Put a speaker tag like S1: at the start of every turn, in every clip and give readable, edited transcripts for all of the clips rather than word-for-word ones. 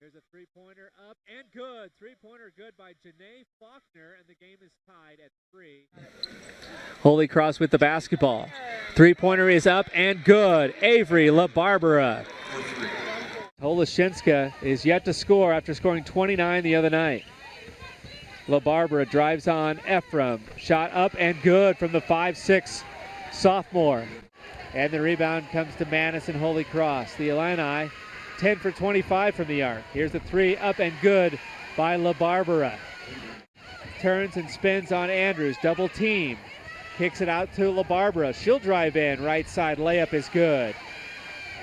S1: There's a three-pointer up and good. Three-pointer good by Janae Faulkner, and the game is tied at 3. Holy Cross with the basketball. Three-pointer is up and good. Avery Labarbera. Holoshinska is yet to score after scoring 29 the other night. Labarbera drives on Ephraim. Shot up and good from the 5'6" sophomore. And the rebound comes to Madison Holy Cross. The Illini 10 for 25 from the arc. Here's the three, up and good by Labarbera. Turns and spins on Andrews, double team. Kicks it out to Labarbera. She'll drive in, right side layup is good.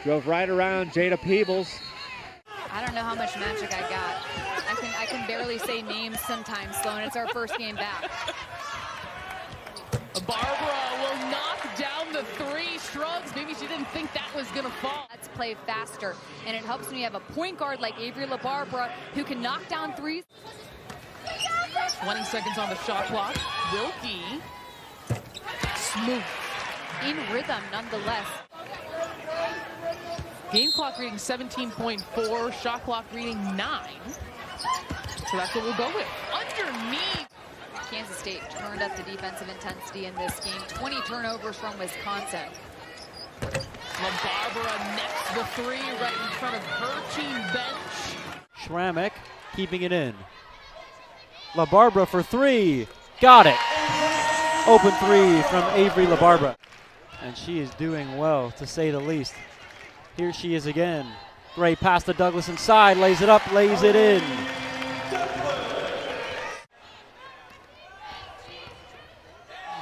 S1: Drove right around Jada Peebles.
S2: I don't know how much magic I got. I can barely say names sometimes, Sloan. It's our first game back.
S3: Barbara will knock down the three. Shrugs. Maybe she didn't think that was going to fall.
S2: Let's play faster, and it helps when you have a point guard like Avery Labarbera who can knock down threes.
S3: 20 seconds on the shot clock. Wilkie. Smooth.
S2: In rhythm, nonetheless.
S3: Game clock reading 17.4. Shot clock reading 9. So that's what we'll go with. Underneath.
S2: Kansas State turned up the defensive intensity in this game. 20 turnovers from Wisconsin.
S3: Labarbera nets the three right in front of her team bench.
S4: Schramek keeping it in. Labarbera for three. Got it. Open three from Avery Labarbera. And she is doing well, to say the least. Here she is again. Great pass to Douglas inside. Lays it up, lays it in.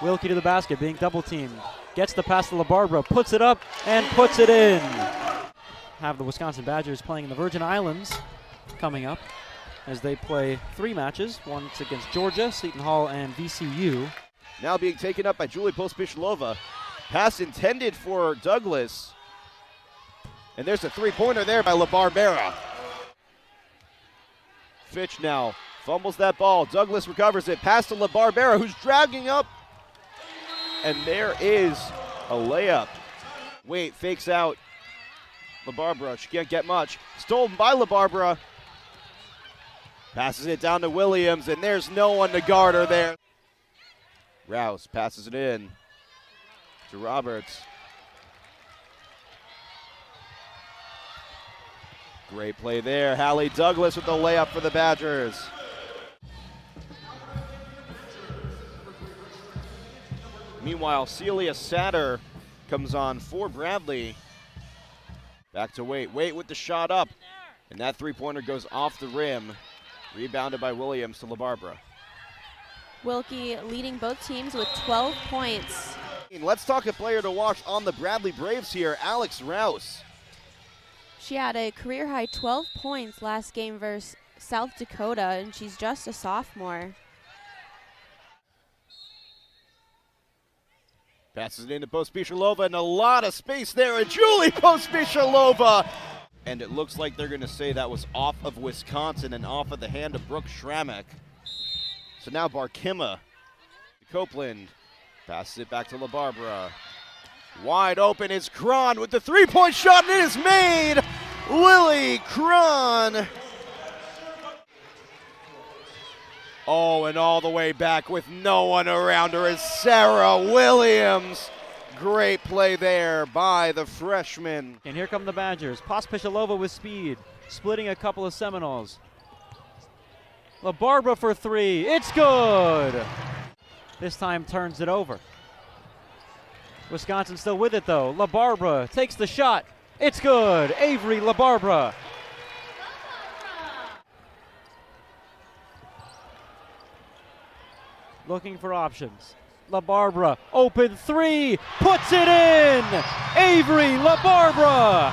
S4: Wilkie to the basket, being double teamed. Gets the pass to Labarbera, puts it up, and puts it in. Have the Wisconsin Badgers playing in the Virgin Islands coming up as they play 3 matches. One's against Georgia, Seton Hall, and VCU.
S5: Now being taken up by Julie Pospisilova. Pass intended for Douglas. And there's a three-pointer there by Labarbera. Fitch now fumbles that ball. Douglas recovers it. Pass to Labarbera, who's dragging up. And there is a layup. Wait, fakes out Labarbera. She can't get much. Stolen by Labarbera. Passes it down to Williams, and there's no one to guard her there. Rouse passes it in to Roberts. Great play there. Hallie Douglas with the layup for the Badgers. Meanwhile, Celia Satter comes on for Bradley. Back to Waite. Waite with the shot up. And that three-pointer goes off the rim. Rebounded by Williams to Labarbera.
S6: Wilkie leading both teams with 12 points.
S5: Let's talk a player to watch on the Bradley Braves here, Alex Rouse.
S6: She had a career-high 12 points last game versus South Dakota, and she's just a sophomore.
S5: Passes it into Pospisilova, and a lot of space there, and Julie Pospisilova. And it looks like they're going to say that was off of Wisconsin and off of the hand of Brooke Schramek. So now Barkima to Copeland. Passes it back to Labarbera. Wide open is Cron with the three-point shot, and it is made! Lily Cron. Oh, and all the way back with no one around her is Sarah Williams. Great play there by the freshman.
S4: And here come the Badgers. Pospisilova with speed, splitting a couple of Seminoles. Labarbera for three. It's good. This time turns it over. Wisconsin still with it though. Labarbera takes the shot. It's good. Avery Labarbera. Looking for options. Labarbera, open three, puts it in! Avery Labarbera!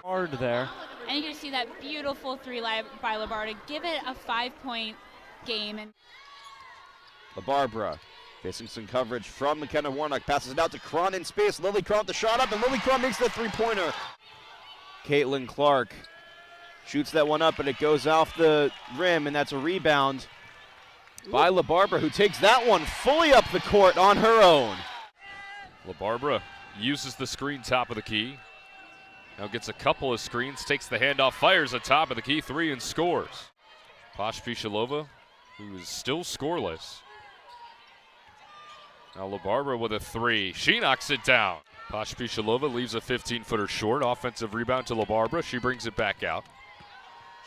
S4: Hard there.
S7: And you can see that beautiful three by Labarbera to give it a 5-point game. And
S5: Labarbera facing some coverage from McKenna Warnock. Passes it out to Cron in space. Lily Cron with the shot up, and Lily Cron makes the three-pointer. Caitlin Clark shoots that one up, and it goes off the rim, and that's a rebound by Labarbera, who takes that one fully up the court on her own.
S8: Labarbera uses the screen top of the key. Now gets a couple of screens, takes the handoff, fires atop of the key three and scores. Pospisilova, who is still scoreless. Now Labarbera with a three. She knocks it down. Pospisilova leaves a 15-footer short. Offensive rebound to Labarbera. She brings it back out.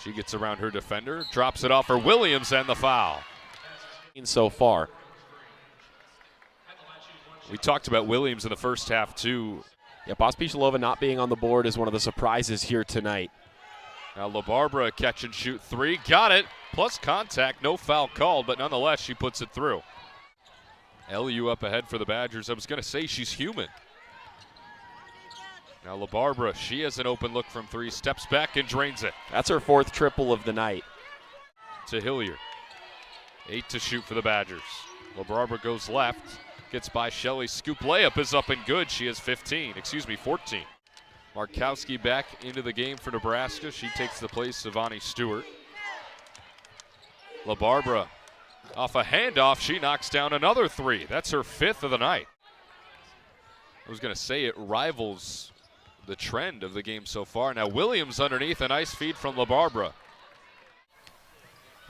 S8: She gets around her defender, drops it off for Williams and the foul.
S9: So far.
S8: We talked about Williams in the first half too.
S9: Yeah, Pospisilova not being on the board is one of the surprises here tonight.
S8: Now Labarbera catch and shoot three. Got it. Plus contact. No foul called, but nonetheless she puts it through. LU up ahead for the Badgers. I was going to say she's human. Now Labarbera, she has an open look from three. Steps back and drains it.
S9: That's her 4th triple of the night.
S8: To Hilliard. 8 to shoot for the Badgers. Labarbera goes left. Gets by Shelley. Scoop layup is up and good. She has 14. Markowski back into the game for Nebraska. She takes the place of Vonnie Stewart. Labarbera off a handoff. She knocks down another three. That's her 5th of the night. I was going to say it rivals the trend of the game so far. Now Williams underneath. A nice feed from Labarbera.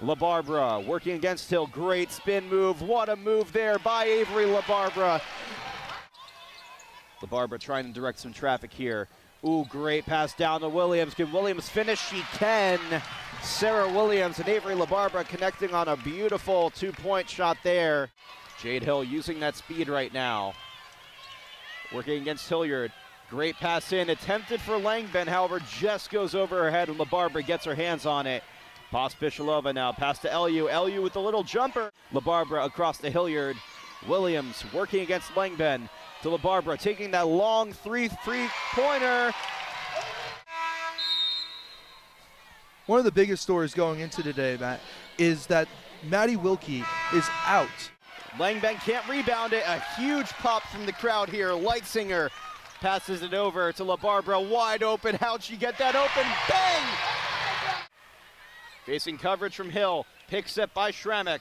S5: Labarbera working against Hill. Great spin move. What a move there by Avery Labarbera. Labarbera trying to direct some traffic here. Ooh, great pass down to Williams. Can Williams finish? She can. Sarah Williams and Avery Labarbera connecting on a beautiful 2-point shot there. Jade Hill using that speed right now. Working against Hilliard. Great pass in. Attempted for Langben, however, just goes over her head and Labarbera gets her hands on it. Pospisilova now, pass to LU. LU with a little jumper. Labarbera across to Hilliard. Williams working against Langben to Labarbera, taking that long three-pointer.
S10: One of the biggest stories going into today, Matt, is that Maddie Wilkie is out.
S5: Langben can't rebound it. A huge pop from the crowd here. Leitzinger passes it over to Labarbera, wide open. How'd she get that open? Bang! Facing coverage from Hill, pick set by Schramek.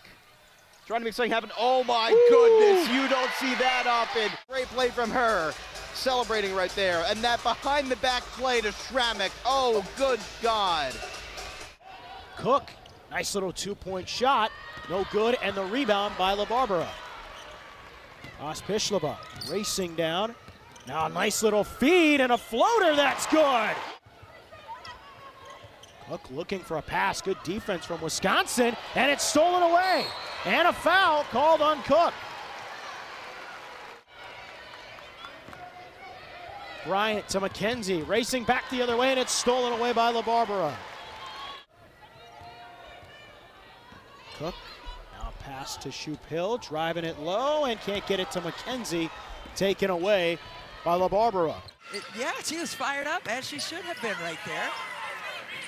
S5: Trying to make something happen. Oh my goodness, you don't see that often. Great play from her, celebrating right there. And that behind the back play to Schramek. Oh, good God.
S11: Cook, nice little 2-point shot, no good, and the rebound by Labarbera. Pospisilova racing down. Now a nice little feed and a floater, that's good. Cook looking for a pass, good defense from Wisconsin, and it's stolen away. And a foul called on Cook. Bryant to McKenzie, racing back the other way, and it's stolen away by Labarbera. Cook, now pass to Shoop Hill, driving it low, and can't get it to McKenzie, taken away by Labarbera.
S12: Yeah, she was fired up, as she should have been right there.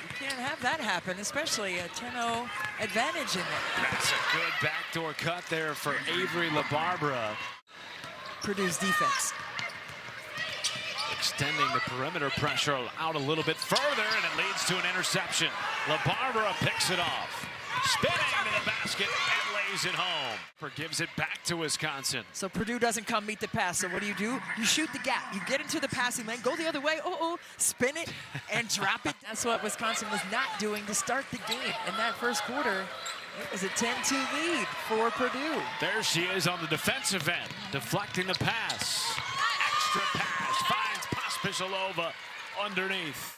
S12: You can't have that happen, especially a 10-0 advantage in there.
S13: That's a good backdoor cut there for Avery Labarbera.
S12: Purdue's defense.
S13: Extending the perimeter pressure out a little bit further, and it leads to an interception. Labarbera picks it off. Spinning to the basket and lays it home. Gives it back to Wisconsin.
S12: So Purdue doesn't come meet the pass. So what do? You shoot the gap. You get into the passing lane, go the other way, spin it, and drop it. That's what Wisconsin was not doing to start the game. In that first quarter, it was a 10-2 lead for Purdue.
S13: There she is on the defensive end, deflecting the pass. Extra pass, finds Pospisilova underneath.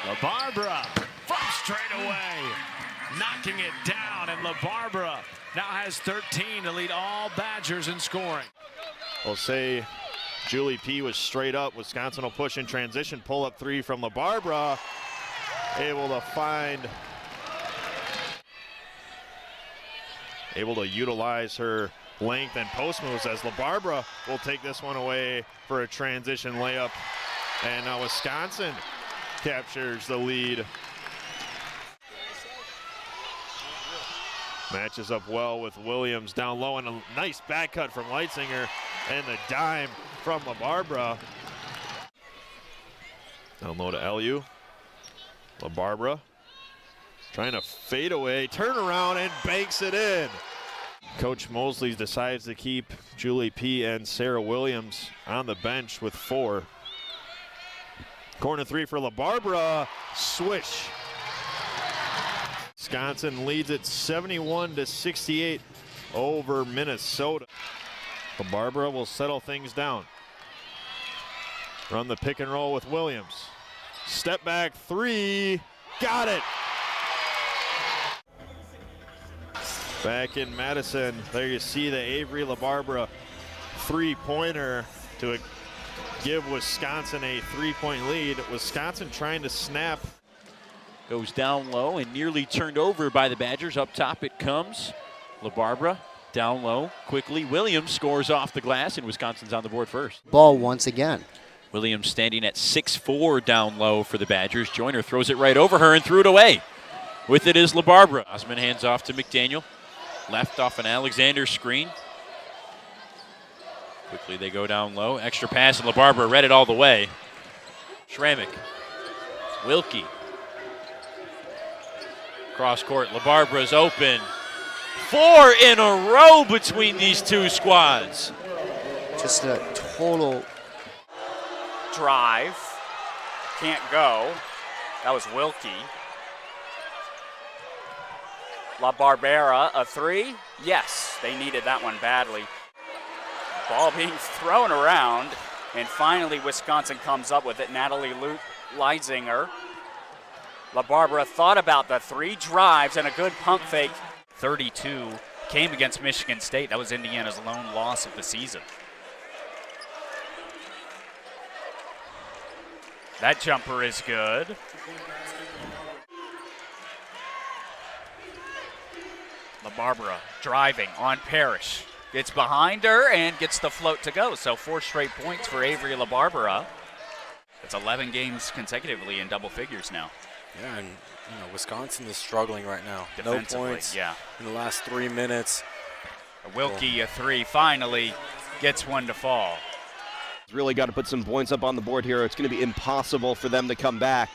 S13: Labarbera from straight away, knocking it down, and Labarbera now has 13 to lead all Badgers in scoring.
S14: We'll say Julie P was straight up. Wisconsin will push in transition, pull up three from Labarbera, able to utilize her length and post moves as Labarbera will take this one away for a transition layup, and now Wisconsin captures the lead. Matches up well with Williams down low, and a nice back cut from Leitzinger, and the dime from Labarbera. Down low to LU. Labarbera trying to fade away, turn around, and banks it in. Coach Mosley decides to keep Julie P. and Sarah Williams on the bench with 4. Corner 3 for Labarbera. Swish. Wisconsin leads it 71-68 over Minnesota. Labarbera will settle things down. Run the pick and roll with Williams. Step back 3. Got it. Back in Madison, there you see the Avery Labarbera 3-pointer to give Wisconsin a 3-point lead. Wisconsin trying to snap.
S15: Goes down low and nearly turned over by the Badgers. Up top it comes. Labarbera down low quickly. Williams scores off the glass, and Wisconsin's on the board first.
S16: Ball once again.
S15: Williams standing at 6'4" down low for the Badgers. Joyner throws it right over her and threw it away. With it is Labarbera. Osman hands off to McDaniel. Left off an Alexander screen. Quickly they go down low. Extra pass, and Labarbera read it all the way. Schrammick. Wilkie. Cross court. Labarbera's open. 4 in a row between these two squads.
S16: Just a total
S17: drive. Can't go. That was Wilkie. Labarbera, a 3. Yes, they needed that one badly. Ball being thrown around, and finally Wisconsin comes up with it. Natalie Leisinger. Labarbera thought about the 3 drives and a good pump fake. 32 came against Michigan State. That was Indiana's lone loss of the season. That jumper is good. Labarbera driving on Parrish. Gets behind her and gets the float to go. So 4 straight points for Avery Labarbera. It's 11 games consecutively in double figures now.
S9: Yeah, and Wisconsin is struggling right now. No points in the last 3 minutes.
S17: Wilkie, a 3, finally gets one to fall.
S5: Really got to put some points up on the board here. It's going to be impossible for them to come back.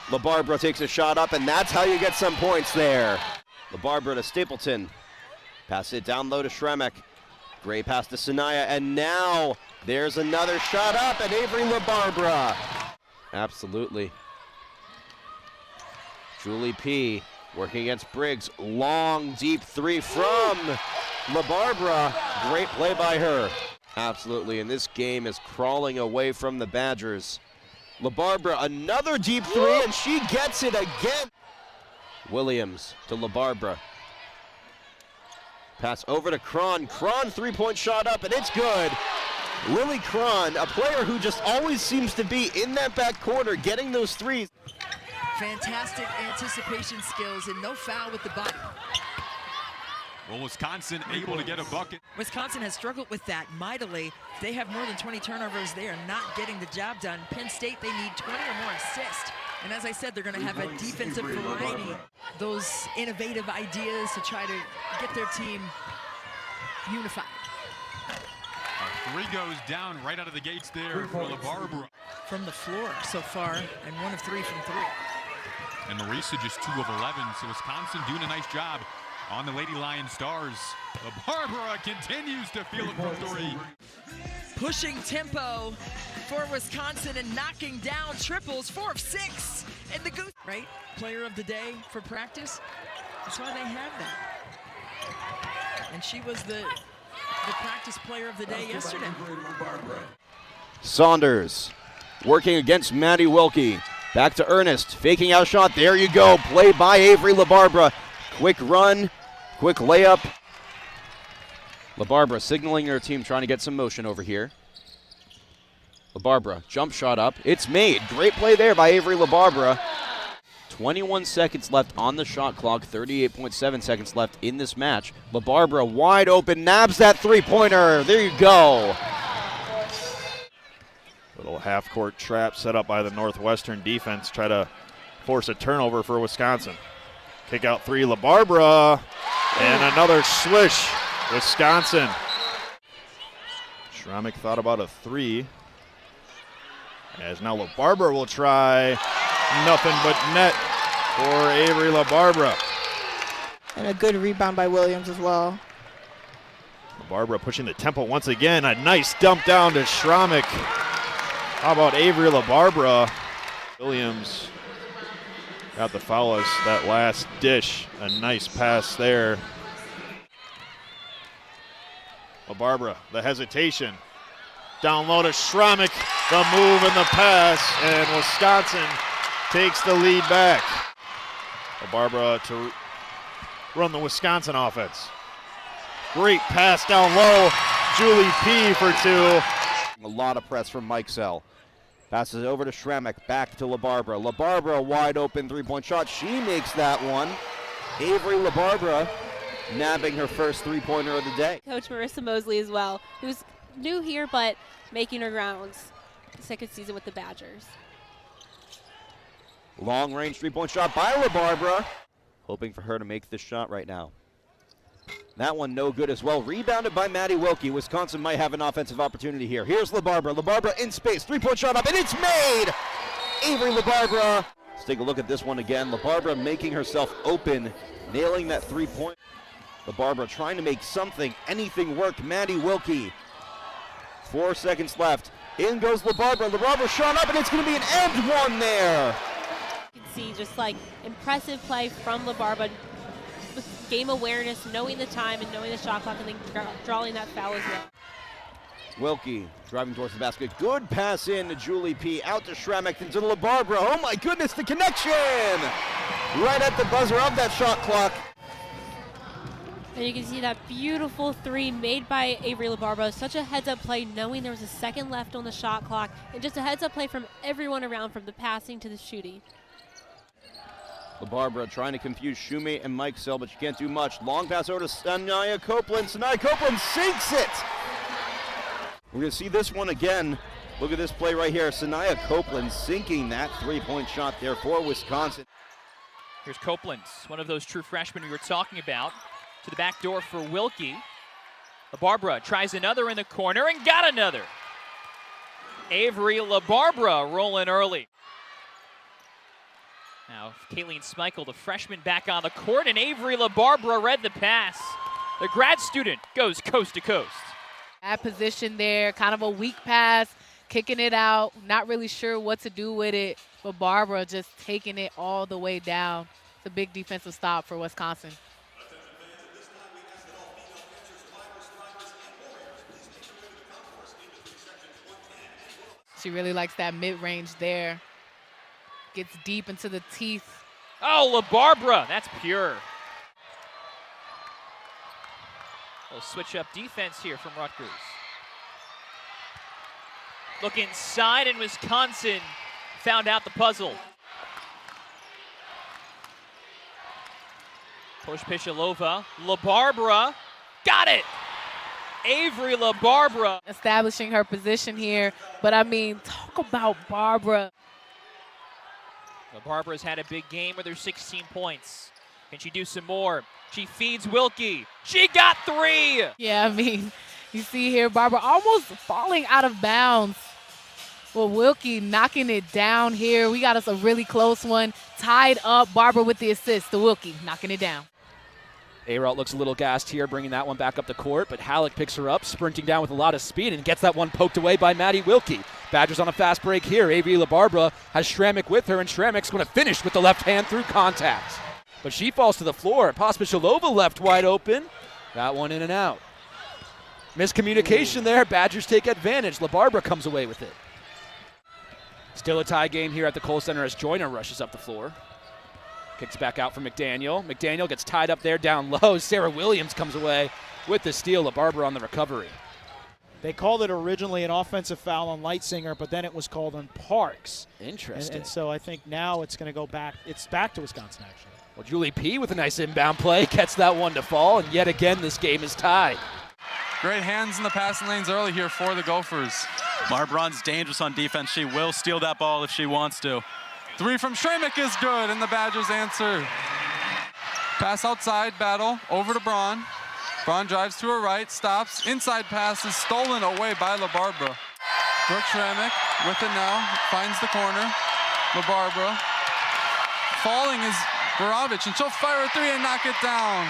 S5: Labarbera takes a shot up, and that's how you get some points there. Labarbera to Stapleton. Pass it down low to Schrammick. Gray pass to Sanaya, and now there's another shot up, and Avery Labarbera. Absolutely. Julie P. working against Briggs. Long, deep 3 from Labarbera. Great play by her. Absolutely, and this game is crawling away from the Badgers. Labarbera, another deep 3, and she gets it again. Williams to Labarbera. Pass over to Cron. Cron 3-point shot up, and it's good. Lily Cron, a player who just always seems to be in that back corner getting those 3s.
S12: Fantastic anticipation skills and no foul with the body.
S18: Well, Wisconsin able to get a bucket.
S12: Wisconsin has struggled with that mightily. They have more than 20 turnovers. They are not getting the job done. Penn State, they need 20 or more assists. And as I said, they're going to have a defensive variety. Those innovative ideas to try to get their team unified.
S18: A 3 goes down right out of the gates there for Labarbera.
S12: From the floor so far, and 1 of 3 from 3.
S18: And Marisa just 2 of 11, so Wisconsin doing a nice job on the Lady Lion Stars. Labarbera continues to feel it from 3.
S12: Pushing tempo for Wisconsin and knocking down triples. 4 of 6 in the goose. Right? Player of the day for practice. That's why they have that. And she was the practice player of the day yesterday.
S5: Saunders working against Maddie Wilkie. Back to Ernest, faking out shot. There you go. Play by Avery Labarbera. Quick run, quick layup. Labarbera signaling her team, trying to get some motion over here. Labarbera, jump shot up. It's made. Great play there by Avery Labarbera. 21 seconds left on the shot clock, 38.7 seconds left in this match. Labarbera wide open, nabs that 3-pointer. There you go.
S14: Little half-court trap set up by the Northwestern defense. Try to force a turnover for Wisconsin. Kick out 3, Labarbera, and another swish, Wisconsin. Schrammick thought about a 3. As now Labarbera will try. Nothing but net for Avery Labarbera.
S19: And a good rebound by Williams as well.
S14: Barbara pushing the tempo once again. A nice dump down to Schramek. How about Avery Labarbera? Williams got the foul us that last dish. A nice pass there. Labarbera, the hesitation. Down low to Schramek, the move and the pass, and Wisconsin takes the lead back. Labarbera to run the Wisconsin offense. Great pass down low. Julie P for 2.
S5: A lot of press from Mike Sell. Passes over to Schramek, back to Labarbera. Labarbera, wide open three-point shot. She makes that one. Avery Labarbera nabbing her first three-pointer of the day.
S19: Coach Marissa Mosley as well, who's new here but making her rounds. Second season with the Badgers.
S5: Long-range three-point shot by Labarbera. Hoping for her to make this shot right now. That one no good as well. Rebounded by Maddie Wilkie. Wisconsin might have an offensive opportunity here. Here's Labarbera. Labarbera in space. Three-point shot up, and it's made! Avery Labarbera. Let's take a look at this one again. Labarbera making herself open, nailing that three-point. Labarbera trying to make something, anything work. Maddie Wilkie. 4 seconds left. In goes Labarbera. Labarbera shot up, and it's going to be an and one there.
S19: You can see just like impressive play from Labarbera. With game awareness, knowing the time and knowing the shot clock, and then drawing that foul as well.
S5: Wilkie driving towards the basket. Good pass in to Julie P. Out to Schramek, into Labarbera. Oh my goodness, the connection! Right at the buzzer of that shot clock.
S19: And you can see that beautiful three made by Avery Labarbera. Such a heads-up play, knowing there was a second left on the shot clock, and just a heads-up play from everyone around, from the passing to the shooting.
S5: Labarbera trying to confuse Shumate and Mike Sell, but she can't do much. Long pass over to Sanaya Copeland. Sanaya Copeland sinks it! We're going to see this one again. Look at this play right here. Sanaya Copeland sinking that three-point shot there for Wisconsin.
S20: Here's Copeland, one of those true freshmen we were talking about. To the back door for Wilkie. Labarbera tries another in the corner and got another. Avery Labarbera rolling early. Now, Kayleen Smeichel, the freshman, back on the court, and Avery Labarbera read the pass. The grad student goes coast to coast.
S3: Bad position there, kind of a weak pass, kicking it out, not really sure what to do with it, but Barbara just taking it all the way down. It's a big defensive stop for Wisconsin. She really likes that mid-range there. Gets deep into the teeth.
S20: Oh, Labarbera, that's pure. We'll switch up defense here from Rutgers. Look inside, and Wisconsin found out the puzzle. Push Pishalova. Labarbera got it. Avery Labarbera.
S3: Establishing her position here, but I mean, talk about Barbara.
S20: Labarbera's had a big game with her 16 points. Can she do some more? She feeds Wilkie. She got 3!
S3: Yeah, I mean, you see here, Barbara almost falling out of bounds. Well, Wilkie knocking it down here. We got us a really close one. Tied up, Barbara with the assist to Wilkie, knocking it down.
S21: A-Route looks a little gassed here, bringing that one back up the court, but Halleck picks her up, sprinting down with a lot of speed, and gets that one poked away by Maddie Wilkie. Badgers on a fast break here. Avery Labarbera has Schramek with her, and Schramek's going to finish with the left hand through contact. But she falls to the floor. Pospisilova left wide open. That one in and out. Miscommunication there. Badgers take advantage. Labarbera comes away with it. Still a tie game here at the Kohl Center as Joyner rushes up the floor. Kicks back out for McDaniel. McDaniel gets tied up there down low. Sarah Williams comes away with the steal. Labarbera on the recovery.
S11: They called it originally an offensive foul on Leitsinger, but then it was called on Parks.
S21: Interesting.
S11: And so I think now it's going to go back. It's back to Wisconsin, actually.
S21: Well, Julie P. with a nice inbound play gets that one to fall, and yet again this game is tied.
S22: Great hands in the passing lanes early here for the Gophers.
S23: Marbron's dangerous on defense. She will steal that ball if she wants to.
S22: 3 from Schramek is good, and the Badgers answer. Pass outside, battle, over to Braun. Braun drives to her right, stops. Inside pass is stolen away by Labarbera. Brooke Schramek with it now, finds the corner. Labarbera. Falling is Borovich, and she'll fire a 3 and knock it down.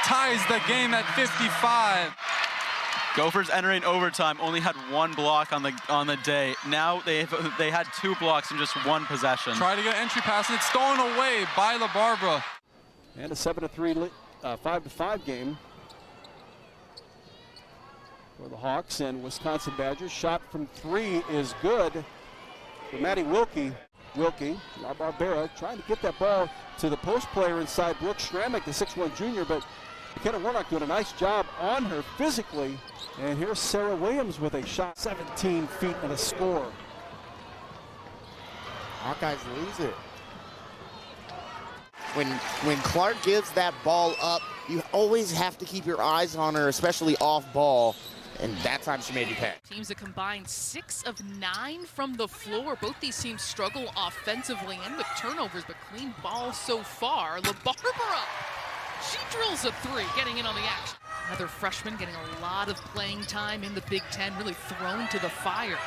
S22: Ties the game at 55.
S23: Gophers entering overtime only had 1 block on the day. Now they had 2 blocks in just 1 possession.
S22: Try to get entry pass, and it's stolen away by Labarbera.
S1: And a 7-3, 5-5 game for the Hawks and Wisconsin Badgers. Shot from 3 is good for Maddie Wilkie. Labarbera trying to get that ball to the post player inside Brooke Schrammick, the 6'1 junior, but McKenna Warnock doing a nice job on her physically. And here's Sarah Williams with a shot, 17 feet and a score.
S2: Hawkeyes lose it. When Clark gives that ball up, you always have to keep your eyes on her, especially off ball. And that time she made the pass.
S6: Teams a combined 6 of 9 from the floor. Both these teams struggle offensively and with turnovers, but clean ball so far. Labarbera, she drills a 3, getting in on the action. Another freshman getting a lot of playing time in the Big Ten, really thrown to the fire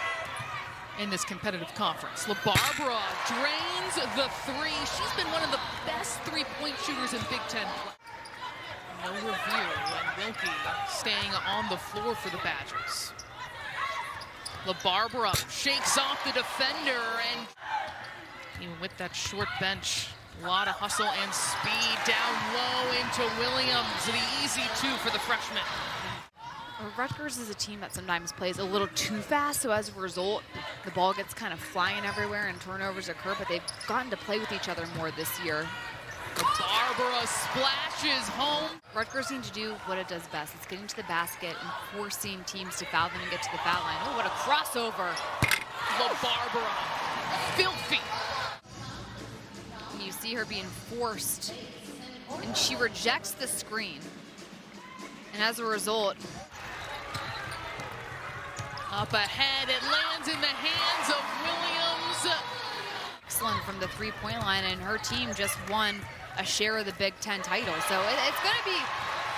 S6: in this competitive conference. Labarbera drains the 3. She's been one of the best three-point shooters in Big Ten play. No review, and Wilkie staying on the floor for the Badgers. Labarbera shakes off the defender, and even with that short bench, a lot of hustle and speed down low into Williams. The easy 2 for the freshman.
S24: Rutgers is a team that sometimes plays a little too fast, so as a result, the ball gets kind of flying everywhere and turnovers occur, but they've gotten to play with each other more this year.
S6: Labarbera splashes home.
S24: Rutgers needs to do what it does best. It's getting to the basket and forcing teams to foul them and get to the foul line. Oh, what a crossover.
S6: Labarbera, filthy.
S24: And you see her being forced, and she rejects the screen. And as a result,
S6: up ahead, it lands in the hands of Williams.
S24: Excellent from the three-point line, and her team just won a share of the Big Ten title. So it's going to be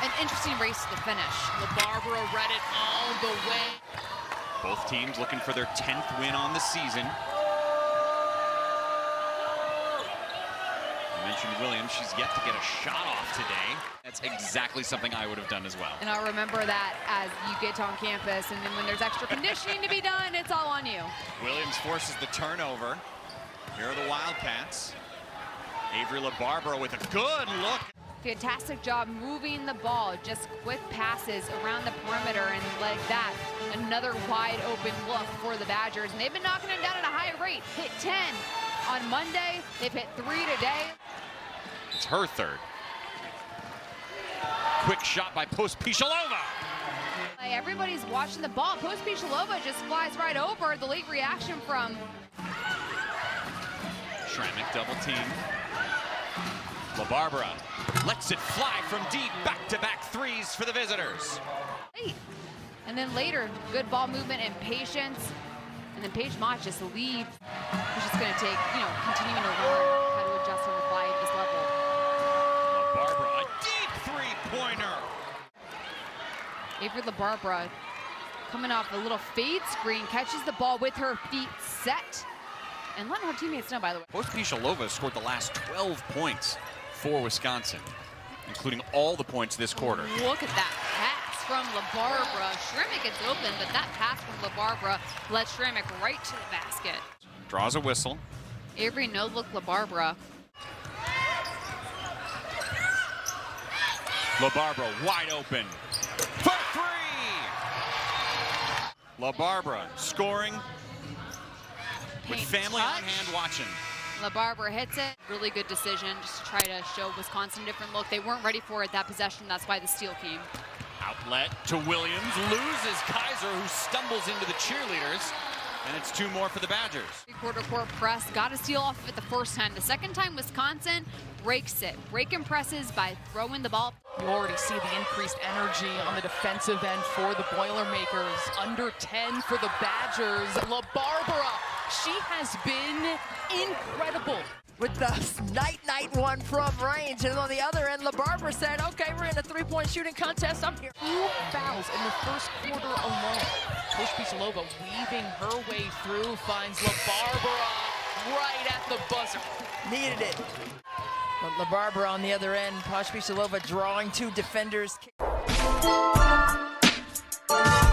S24: an interesting race to the finish.
S6: Labarbera read it all the way.
S13: Both teams looking for their 10th win on the season. You mentioned Williams. She's yet to get a shot off today. That's exactly something I would have done as well.
S24: And I'll remember that as you get on campus, and then when there's extra conditioning to be done, it's all on you.
S13: Williams forces the turnover. Here are the Wildcats. Avery Labarbera with a good look.
S24: Fantastic job moving the ball, just quick passes around the perimeter, and like that, another wide open look for the Badgers. And they've been knocking it down at a high rate. Hit 10 on Monday, they've hit 3 today.
S13: It's her 3rd. Quick shot by Pospisilova.
S24: Everybody's watching the ball. Pospisilova just flies right over. The late reaction from
S13: Schrammick double team. Labarbera lets it fly from deep, back-to-back 3s for the visitors.
S24: And then later, good ball movement and patience. And then Paige Mott just leads. It's just going to take, continuing to learn how to adjust on the fly at this level.
S13: Labarbera, a deep three-pointer.
S24: Avery Labarbera coming off a little fade screen, catches the ball with her feet set. And letting her teammates know, by the way.
S13: Pospisilova scored the last 12 points for Wisconsin, including all the points this quarter.
S24: Look at that pass from Labarbera. Schrammick gets open, but that pass from Labarbera led Schrammick right to the basket.
S13: Draws a whistle.
S24: Avery no-look Labarbera.
S13: Labarbera wide open for 3! Labarbera scoring with family on hand watching.
S24: Labarbera hits it. Really good decision just to try to show Wisconsin a different look. They weren't ready for it that possession. That's why the steal came.
S13: Outlet to Williams. Loses Kaiser, who stumbles into the cheerleaders. And it's 2 more for the Badgers.
S24: Three-quarter court press. Got a steal off of it the first time. The second time, Wisconsin breaks it. Breaking presses by throwing the ball.
S6: You already see the increased energy on the defensive end for the Boilermakers. Under 10 for the Badgers. Labarbera, she has been incredible.
S12: With the night one from range. And on the other end, Labarbera said, okay, we're in a three-point shooting contest. I'm here.
S6: 2 fouls in the first quarter alone. Pospisilova weaving her way through, finds Labarbera right at the buzzer.
S12: Needed it. But Labarbera on the other end, Pospisilova drawing 2 defenders.
S4: Bye.